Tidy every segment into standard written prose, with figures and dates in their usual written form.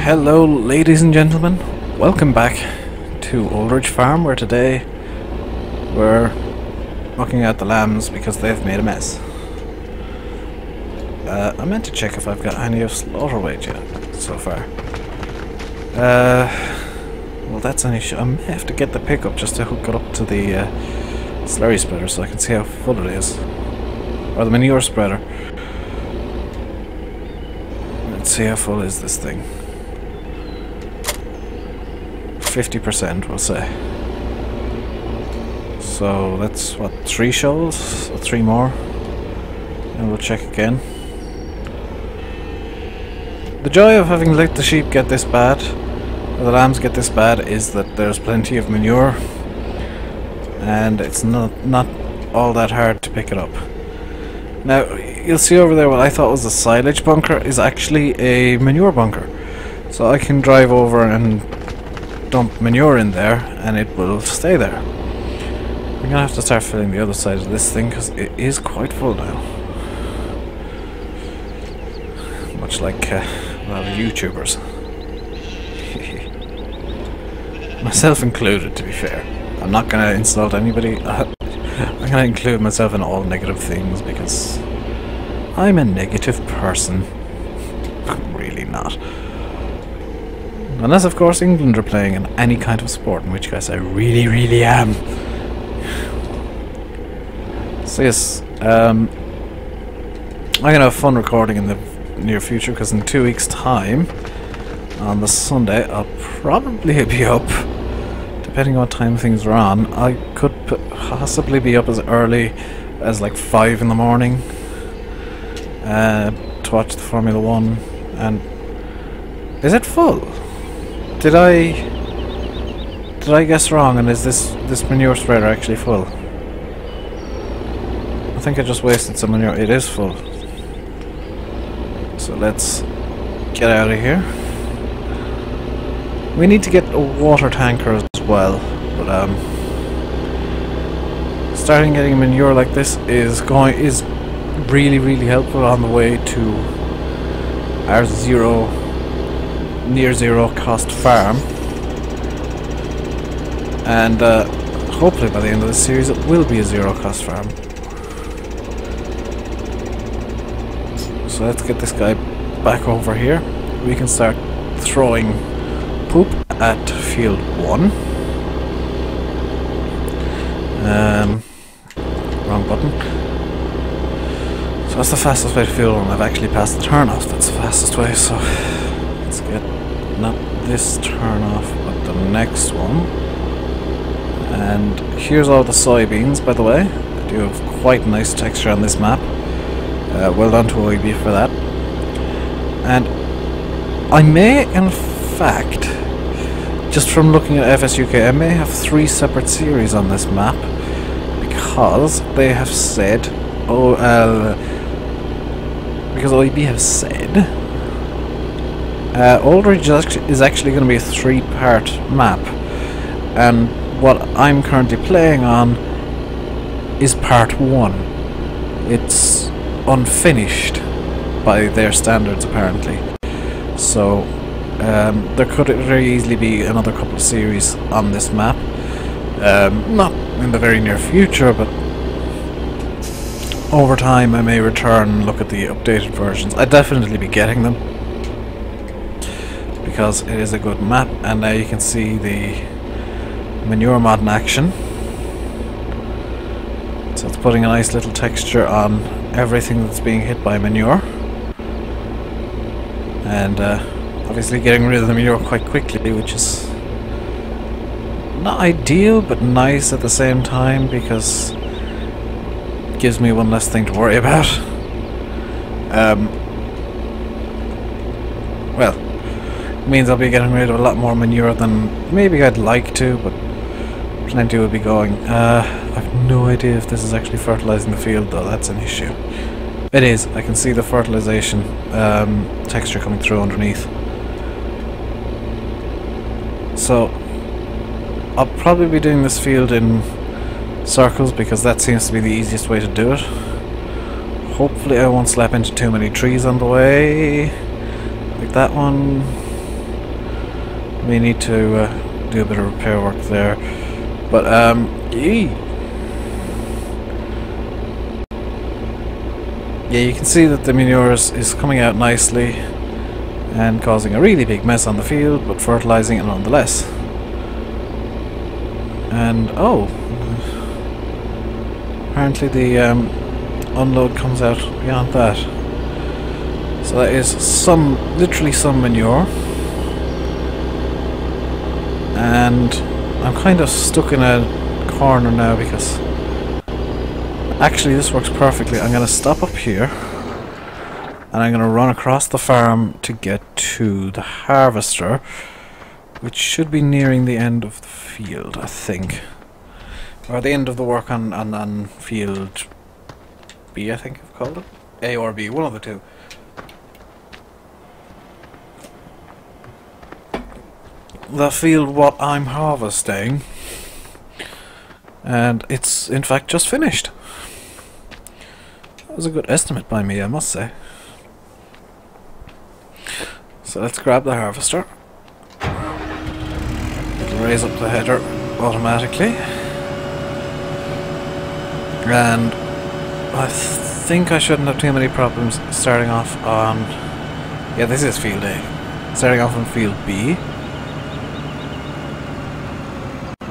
Hello ladies and gentlemen, welcome back to Old Ridge Farm, where today we're looking at the lambs because they've made a mess. I meant to check if I've got any of slaughter weight yet so far. Well that's an issue. I may have to get the pickup just to hook it up to the slurry spreader so I can see how full it is. Or the manure spreader. Let's see how full is this thing. 50% we'll say. So that's what, 3 shovels? Or 3 more? And we'll check again. The joy of having let the sheep get this bad, or the lambs get this bad, is that there's plenty of manure and it's not all that hard to pick it up. Now you'll see over there what I thought was a silage bunker is actually a manure bunker. So I can drive over and dump manure in there and it will stay there. I'm gonna have to start filling the other side of this thing because it is quite full now. Much like a lot of YouTubers. Myself included, to be fair. I'm not gonna insult anybody. I'm gonna include myself in all negative things because I'm a negative person. I'm really not. Unless, of course, England are playing in any kind of sport, in which case I really, really am. So yes, I'm gonna have fun recording in the near future, because in 2 weeks' time, on the Sunday, I'll probably be up. Depending on what time things are on, I could possibly be up as early as like 5 in the morning to watch the Formula 1. And is it full? Did I guess wrong, and is this manure spreader actually full? I think I just wasted some manure. It is full. So let's get out of here. We need to get a water tanker as well, but starting getting manure like this is really, really helpful on the way to our near zero cost farm, and hopefully by the end of the series it will be a zero cost farm. So let's get this guy back over here. We can start throwing poop at field 1. Wrong button. So that's the fastest way to field 1. I've actually passed the turn off. That's the fastest way, so let's get not this turn off but the next one. And here's all the soybeans, by the way. I do have quite nice texture on this map. Well done to OEB for that. And I may, in fact, just from looking at FSUK, I may have 3 separate series on this map, because they have said, because OEB have said, Old Ridge is actually going to be a 3-part map, and what I'm currently playing on is part 1. It's unfinished by their standards, apparently. So there could very easily be another couple of series on this map. Not in the very near future, but over time I may return and look at the updated versions. I'd definitely be getting them, because it is a good map. And now you can see the manure mod in action. So it's putting a nice little texture on everything that's being hit by manure, and obviously getting rid of the manure quite quickly, which is not ideal but nice at the same time, because it gives me one less thing to worry about. Well, it means I'll be getting rid of a lot more manure than maybe I'd like to, but plenty will be going. I've no idea if this is actually fertilizing the field though. That's an issue. It is. I can see the fertilization texture coming through underneath. So I'll probably be doing this field in circles, because that seems to be the easiest way to do it. Hopefully I won't slap into too many trees on the way, like that one. may need to do a bit of repair work there. But yeah, you can see that the manure is coming out nicely and causing a really big mess on the field, but fertilizing it nonetheless. And oh, apparently the unload comes out beyond that. So that is literally some manure. And I'm kind of stuck in a corner now because actually this works perfectly. I'm going to stop up here and I'm going to run across the farm to get to the harvester, which should be nearing the end of the field, I think. Or the end of the work on field B, I think I've called it. A or B, one of the two. The field what I'm harvesting, and it's in fact just finished. That was a good estimate by me, I must say. So let's grab the harvester. It'll raise up the header automatically, and I think I shouldn't have too many problems starting off on, yeah, this is field A, starting off on field B,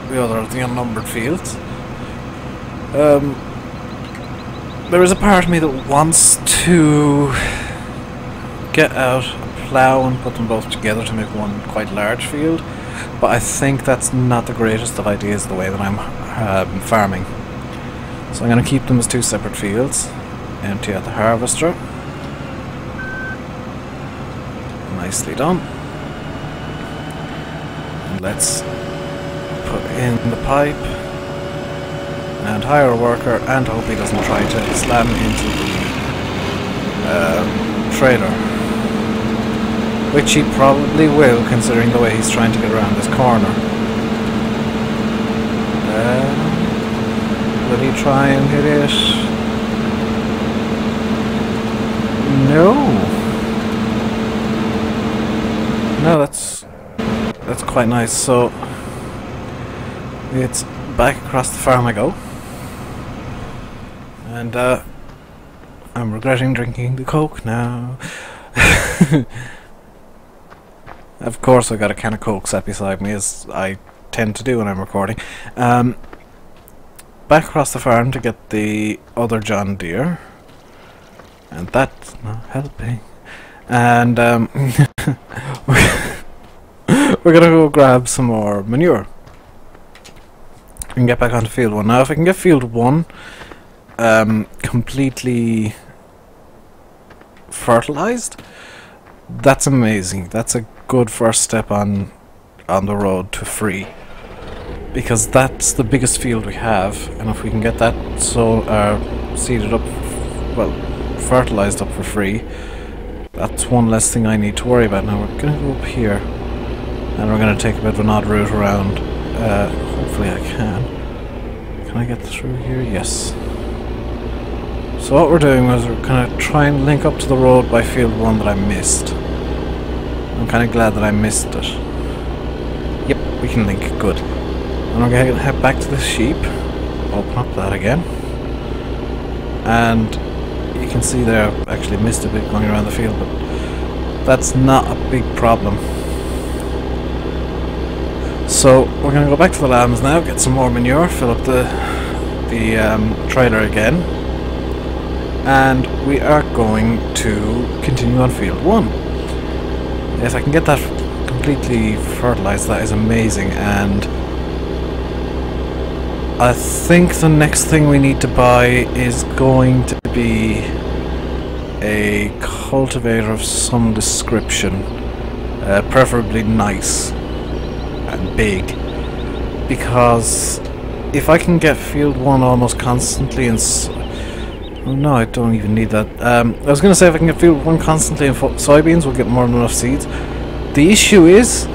the other of the unnumbered fields. There is a part of me that wants to get out a plough and put them both together to make one quite large field, but I think that's not the greatest of ideas the way that I'm farming. So I'm going to keep them as two separate fields, empty out the harvester. Nicely done. And let's put in the pipe and hire a worker and hope he doesn't try to slam into the trailer, which he probably will considering the way he's trying to get around this corner. Will he try and hit it? No. No, that's quite nice. So it's back across the farm I go, and I'm regretting drinking the Coke now. Of course, I got a can of Coke sat beside me, as I tend to do when I'm recording. Back across the farm to get the other John Deere, and that's not helping. And we're gonna go grab some more manure and get back onto field 1. Now if I can get field 1 completely fertilized, that's amazing. That's a good first step on the road to free, because that's the biggest field we have, and if we can get that seeded up, well, fertilized up for free, that's one less thing I need to worry about. Now we're gonna go up here and we're gonna take a bit of an odd route around. Hopefully I can. Can I get through here? Yes. So what we're doing was we're gonna try and link up to the road by field 1 that I missed. I'm kinda glad that I missed it. Yep, we can link, good. And we're gonna head back to the sheep, open up that again, and you can see there I've actually missed a bit going around the field, but that's not a big problem. So we're going to go back to the lambs now, get some more manure, fill up the trailer again, and we are going to continue on field 1. If I can get that completely fertilized, that is amazing. And I think the next thing we need to buy is going to be a cultivator of some description, preferably nice and big, because if I can get field 1 almost constantly in oh no, I don't even need that. I was going to say if I can get field 1 constantly in soybeans, we'll get more than enough seeds. The issue is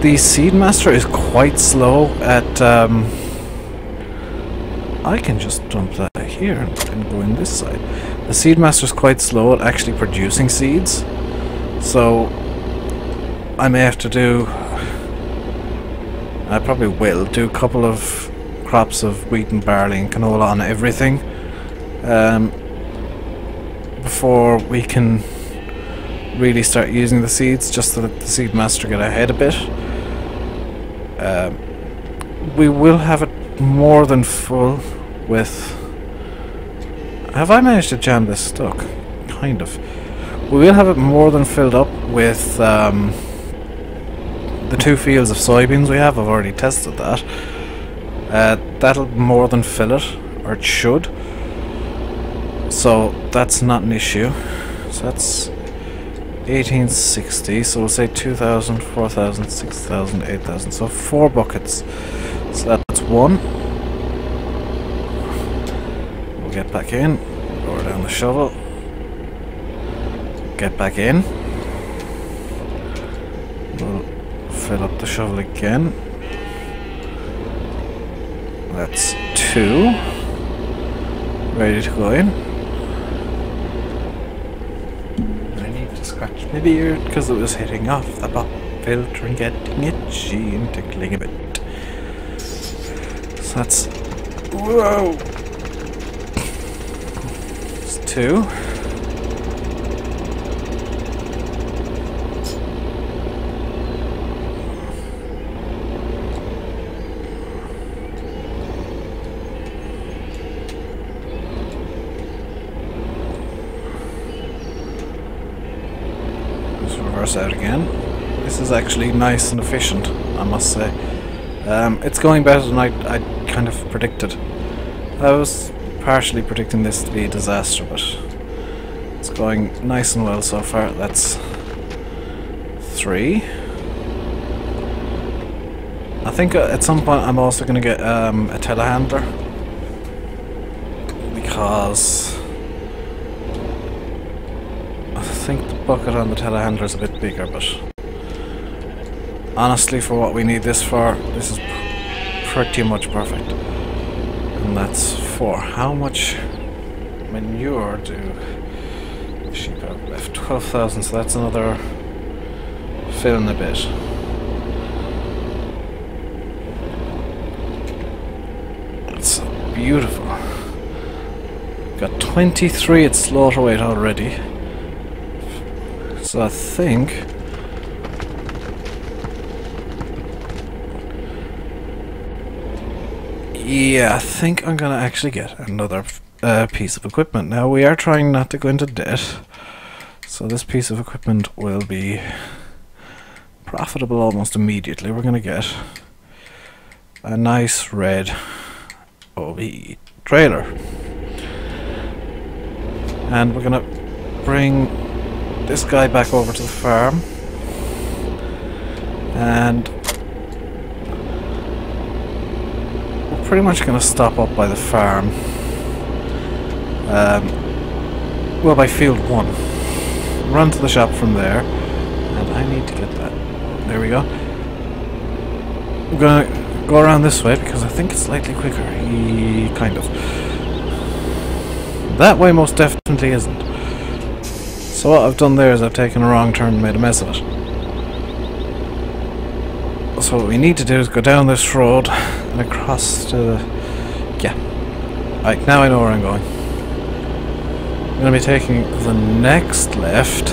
the Seedmaster is quite slow at I can just dump that here and go in this side. The Seedmaster is quite slow at actually producing seeds, so I may have to do I probably will do a couple of crops of wheat and barley and canola on everything before we can really start using the seeds, just to let the seed master get ahead a bit. We will have it more than full with... Have I managed to jam this stuck? Kind of. We will have it more than filled up with the 2 fields of soybeans we have. I've already tested that. That'll more than fill it, or it should. So that's not an issue. So that's 1860, so we'll say 2,000, 4,000, 6,000, 8,000. So 4 buckets. So that's 1. We'll get back in, lower down the shovel. Get back in. We'll fill up the shovel again. That's 2. Ready to go in. I need to scratch my beard because it was hitting off the pop filter and getting itchy and tickling a bit. So that's... Whoa! It's 2. Out again. This is actually nice and efficient, I must say. It's going better than I kind of predicted. I was partially predicting this to be a disaster, but it's going nice and well so far. That's 3. I think at some point I'm also going to get a telehandler, because I think the bucket on the telehandler is a bit bigger, but honestly, for what we need this for, this is pretty much perfect. And that's 4. How much manure do the sheep have left? 12,000, so that's another fill in a bit. It's beautiful. Got 23 at slaughter weight already. So I think I'm gonna actually get another piece of equipment. Now, we are trying not to go into debt, so this piece of equipment will be profitable almost immediately. We're gonna get a nice red OBE trailer, and we're gonna bring this guy back over to the farm, and we're pretty much going to stop up by the farm, well, by field 1, run to the shop from there, and I need to get that, there we go. I'm going to go around this way because I think it's slightly quicker, kind of. That way most definitely isn't. So what I've done there is I've taken a wrong turn and made a mess of it. So what we need to do is go down this road and across to the... Yeah. Right, now I know where I'm going. I'm going to be taking the next left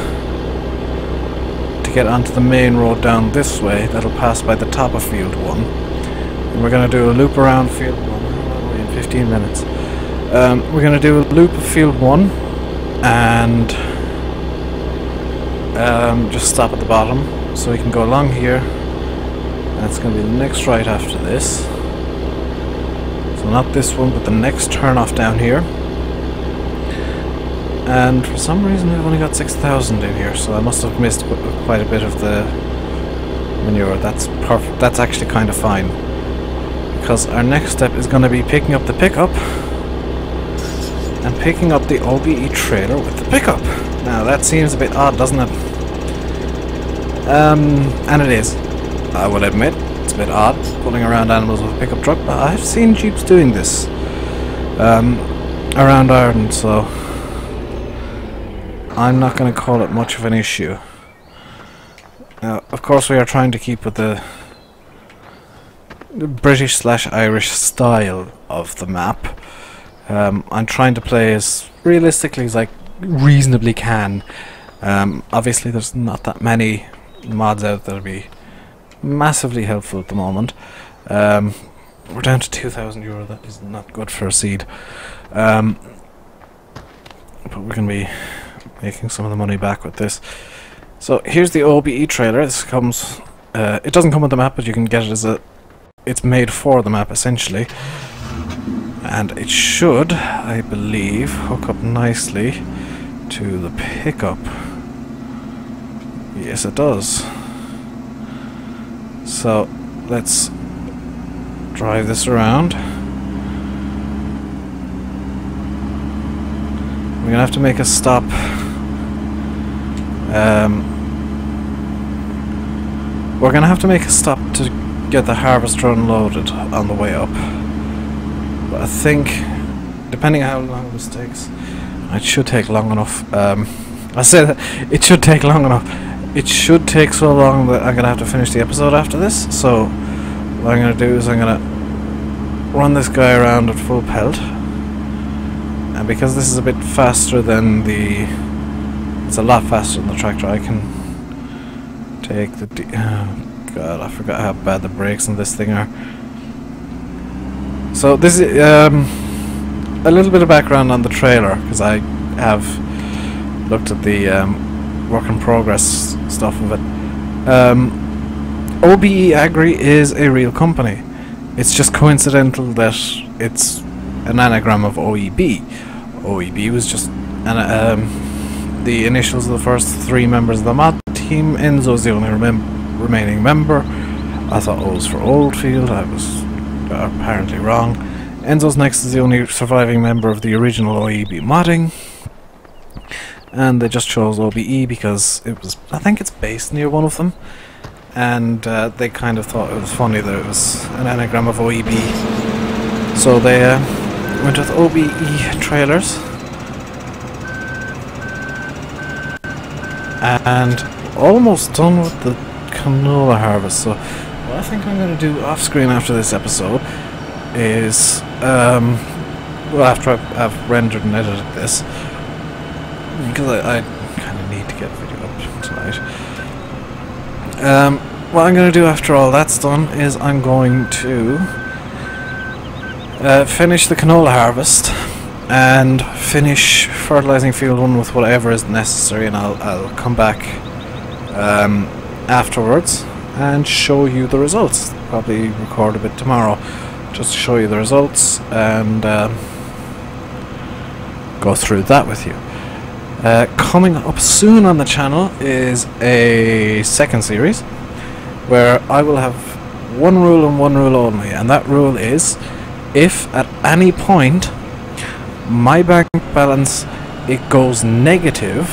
to get onto the main road down this way. That'll pass by the top of field 1. And we're going to do a loop around field 1 in 15 minutes. We're going to do a loop of field 1 and just stop at the bottom, so we can go along here. That's going to be the next right after this. So not this one, but the next turn off down here. And for some reason we've only got 6,000 in here, so I must have missed quite a bit of the manure. That's perfect. That's actually kind of fine, because our next step is going to be picking up the pickup and picking up the OBE trailer with the pickup. Now that seems a bit odd, doesn't it? And it is. I will admit, it's a bit odd pulling around animals with a pickup truck, but I've seen jeeps doing this around Ireland, so I'm not going to call it much of an issue. Now, of course, we are trying to keep with the British/Irish style of the map. I'm trying to play as realistically as I reasonably can. Obviously there's not that many mods out that'll be massively helpful at the moment. We're down to €2,000. That is not good for a seed. But we're going to be making some of the money back with this. So here's the OBE trailer. This comes, it doesn't come with the map, but you can get it as a, it's made for the map essentially. And it should, I believe, hook up nicely to the pickup. Yes, it does. So let's drive this around. We're gonna have to make a stop. We're gonna have to make a stop to get the harvester unloaded on the way up. But I think, depending on how long this takes, it should take long enough. I say that it should take long enough. It should take so long that I'm gonna have to finish the episode after this. So what I'm gonna do is I'm gonna run this guy around at full pelt, and because this is a bit faster than the, it's a lot faster than the tractor, I can take the oh god, I forgot how bad the brakes on this thing are. So this is a little bit of background on the trailer, because I have looked at the work in progress stuff of it. OBE Agri is a real company. It's just coincidental that it's an anagram of OEB. OEB was just the initials of the first 3 members of the mod team. Enzo's the only remaining member. I thought O was for Oldfield. I was apparently wrong. Enzo's Next is the only surviving member of the original OEB modding. And they just chose OBE because it was, I think it's based near one of them. And they kind of thought it was funny that it was an anagram of OEB. So they went with OBE trailers. And almost done with the canola harvest. So what I think I'm going to do off screen after this episode is, well, after I've rendered and edited this, because I kind of need to get a video up tonight. What I'm going to do after all that's done is I'm going to finish the canola harvest and finish fertilizing field 1 with whatever is necessary, and I'll come back afterwards and show you the results. Probably record a bit tomorrow just to show you the results and go through that with you. Coming up soon on the channel is a second series where I will have one rule and one rule only, and that rule is, if at any point my bank balance it goes negative,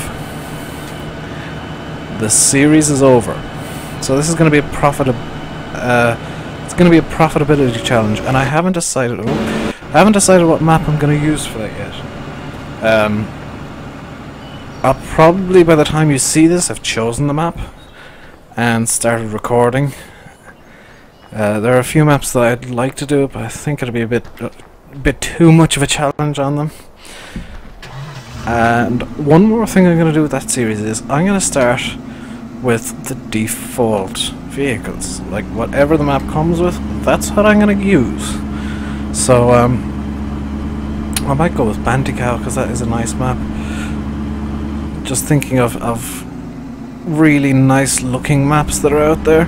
the series is over. So this is going to be a it's going to be a profitability challenge, and I haven't decided what map I'm going to use for that yet. I'll probably, by the time you see this, have chosen the map and started recording. There are a few maps that I'd like to do, but I think it'll be a bit too much of a challenge on them. And one more thing I'm going to do with that series is I'm going to start with the default vehicles. Like, whatever the map comes with, that's what I'm going to use. So I might go with Banticow because that is a nice map. Just thinking of really nice looking maps that are out there.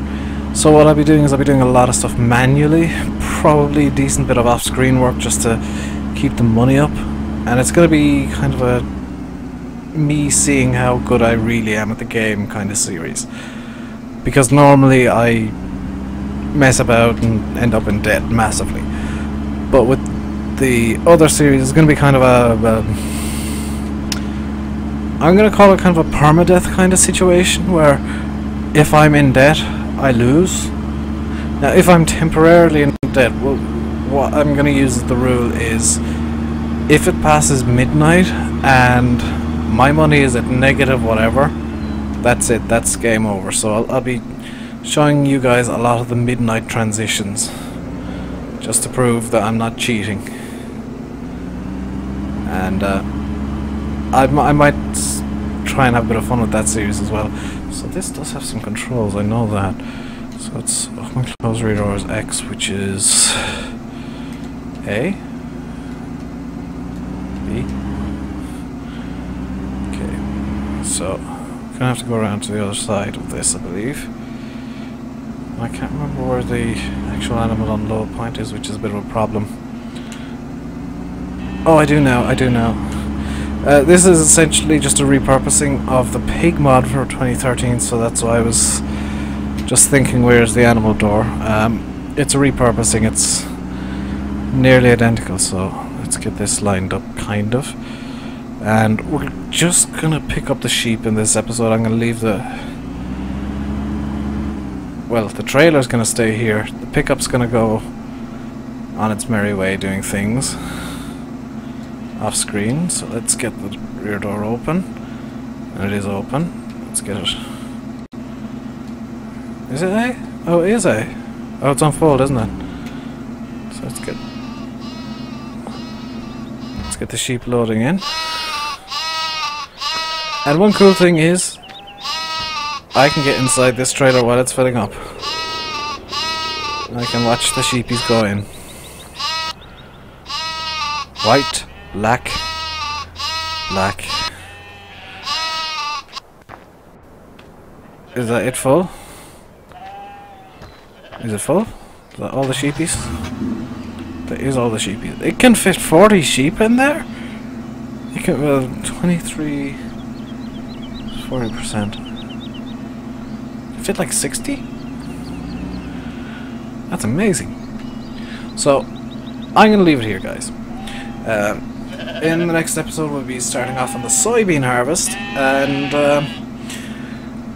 So what I'll be doing is I'll be doing a lot of stuff manually, probably a decent bit of off-screen work just to keep the money up, and it's going to be kind of a me seeing how good I really am at the game kind of series, because normally I mess about and end up in debt massively, but with the other series it's going to be kind of a I'm going to call it kind of a permadeath kind of situation, where if I'm in debt, I lose. Now, if I'm temporarily in debt, well, what I'm going to use as the rule is, if it passes midnight and my money is at negative whatever, that's it, that's game over. So I'll be showing you guys a lot of the midnight transitions just to prove that I'm not cheating. And I might try and have a bit of fun with that series as well. So this does have some controls, I know that. So it's open, close, rear doors, X, which is A, B. Okay, so I'm gonna have to go around to the other side of this, I believe. I can't remember where the actual animal on low point is, which is a bit of a problem. Oh, I do now, I do now. This is essentially just a repurposing of the pig mod for 2013, so that's why I was just thinking, where's the animal door? It's a repurposing, it's nearly identical, so let's get this lined up, kind of. And we're just gonna pick up the sheep in this episode. I'm gonna leave the... well, the trailer's gonna stay here. The pickup's gonna go on its merry way doing things off screen. So let's get the rear door open. And it is open. Let's get it. Is it A? Oh, it is A. Oh, it's on fold, isn't it? So let's get the sheep loading in. And one cool thing is, I can get inside this trailer while it's filling up. And I can watch the sheepies go in. White, black, black. Is that it full? Is it full? Is that all the sheepies? That is all the sheepies. It can fit 40 sheep in there? It can, well, 23... 40%. Fit like 60? That's amazing. So, I'm going to leave it here, guys. In the next episode we'll be starting off on the soybean harvest and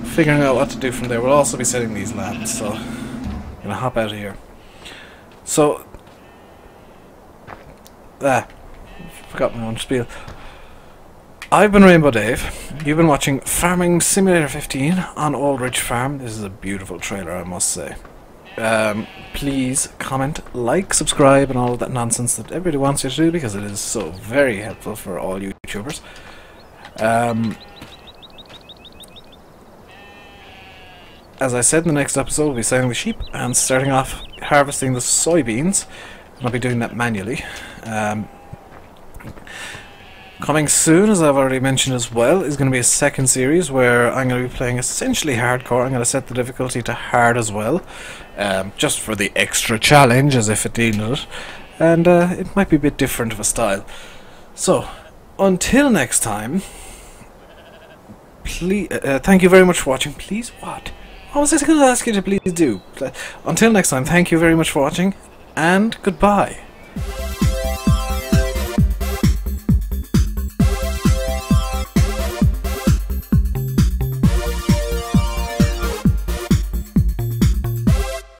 figuring out what to do from there. We'll also be setting these lambs, so I'm going to hop out of here. So, forgot my own spiel. I've been Rainbow Dave. You've been watching Farming Simulator 15 on Old Ridge Farm. This is a beautiful trailer, I must say. Please comment, like, subscribe, and all of that nonsense that everybody wants you to do, because it is so very helpful for all YouTubers. As I said, in the next episode we'll be selling the sheep and starting off harvesting the soybeans, and I'll be doing that manually. Coming soon, as I've already mentioned as well, is going to be a second series where I'm going to be playing essentially hardcore. I'm going to set the difficulty to hard as well, just for the extra challenge, as if it needed it. And it might be a bit different of a style. So, until next time, please, thank you very much for watching. Please, what? What was I going to ask you to please do? Until next time, thank you very much for watching, and goodbye.